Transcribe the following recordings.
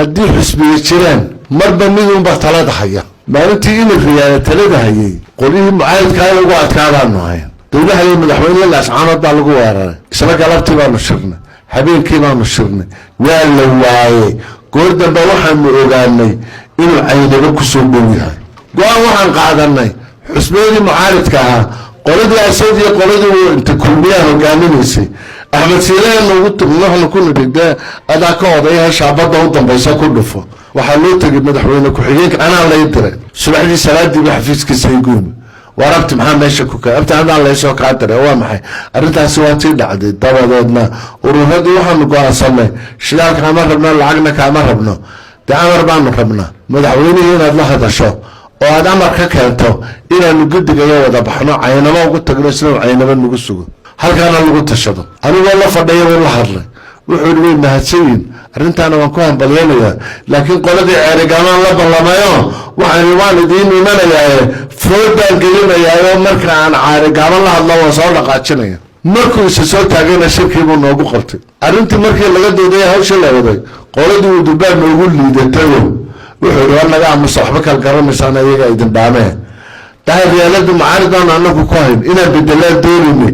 haddii xusbiga jiraan marba midun ba talada haya maalintii in riyaada talada hayay qolihii mucaaradka ay ugu adkaadaan ahayn dowladda madaxweyne laascaanood baa lagu weeraray isla galabtii baanu shirnay habeenkii baanu shirnay waa la waayay goor dambe waxaanu ogaanay inuu caydaba ku soo dhow yahay go'aan waxaan qaadanay xusbiyadii mucaaradka ahaa qoladii asad iyo qoladii inta kulmiyaha hogaaminaysay axmed siilaan ugu tugnaxna ku nidhigday adaa ka odaya shaabada u dambaysa ku dhufo waxaa loo tagay madaxweyne ku-xigeenka anaa lay diray subaxdii salaadiiba xafiiskiisa ay gooni warabti maxaa meesha ku kale abta anaa laysoo kaa diray waa maxay arrintaasi waa tii dhacday dabadeedna ururadii waxaanu go'aansanay shidaalka ama rabno lacagna kaama rabno dee amar baanu rabnaa madaxweynihii inaad la hadasho oo aad amar ka keento inaanu guddigayo wada baxno caynamo ugu tagno isna caynamo nagu sugo halkaana lagu tashado anigoo la fadhiya uu la hadlay wuxuu yidhi way mahadsanyiin arrintaana waan ku hambalyanayaa laakiin qoladii ceerigamaan la ballamayo waan idiin imanayaaye foodaan gelinayaa marka aan ceerigaaman la hadlo waan soo dhaqaajinaya markuu isa soo taagayna shirkiibuu noogu qabtay arrintii markii laga doodaya hawsha la waday qoladii uu durbaan noogu liidatayo wuxuu yidhi war naga aamusa waxba kala garanaysaan iyaga idin dhaamee daahiriyaaladu mucaaridaan anagu ku hayn inaan bedelaan doonaynay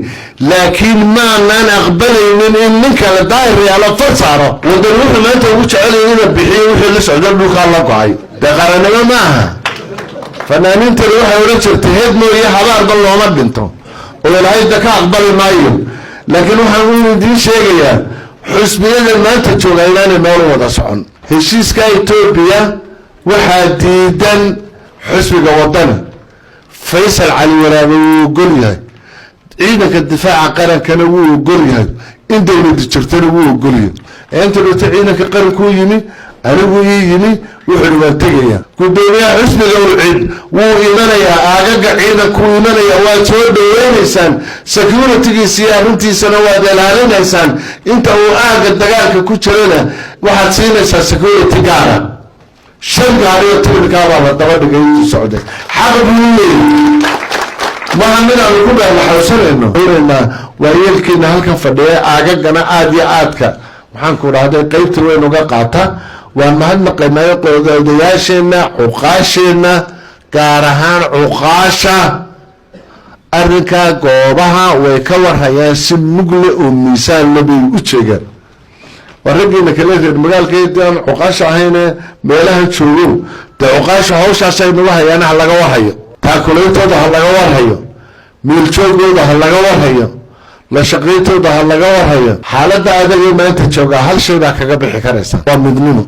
laakiin maanaan aqbalaynin in nin kale daahiriyaalo far saaro wadan wuxuu maanta ugu jecelay inuu bixiyo wixii la socda dhulkaa la go'ay dee qaranimo ma aha fanaaniintani waxay odhan jirtay heed mooye habaarba looma dhinto oo ilahayda ka aqbali maayo laakiin waxaan u idiin sheegayaa xusbiyada maanta jooga inaanay meel wada socon heshiiska Itoobiya waxaa diidan xusbiga wadani faysal cali waraabe wuu ogol yahay ciidanka difaaca qarankana wuu ogol yahay in dowladda jirtana wuu ogol yahay inta dhulta ciidanka qaranku yimi anigu yimi wuxuu waan tagayaa gudoomiyaha xusbiga wuu imanayaa aagaga ciidanku imanaya waa soo dhaweynaysaan security-giisa iyo arrintiisana waad ilaalinaysaan inta uu aaga dagaalka ku jirana waxaad siinaysaa security gaara shan gaari oo tignikaa la daba dhigay intuu socday xaq buu leeyahay محمد أنا كل ما حوصلنا هنا ويلكن هالك فدية عجقنا عادي عادك محنكور هذا قيت وين وقعته ومهنا قيمة دياشنا عقاشنا كارهان عقاشة أركا قوبها ويكورها ياسم مقل وميسان نبي وتشجر ورجينا كلاه المجال كيدان عقاشة هنا ملاه تشوفه تعقاشة هوش عشان وهاي أنا على جواهيه تاكليتوda ha laga warhayo miiljoogooda ha laga warhayo la shaqeeytooda ha laga warhayo xaaladda adag ee maanta jooga hal shay baa kaga bixi karaysa waa midnimo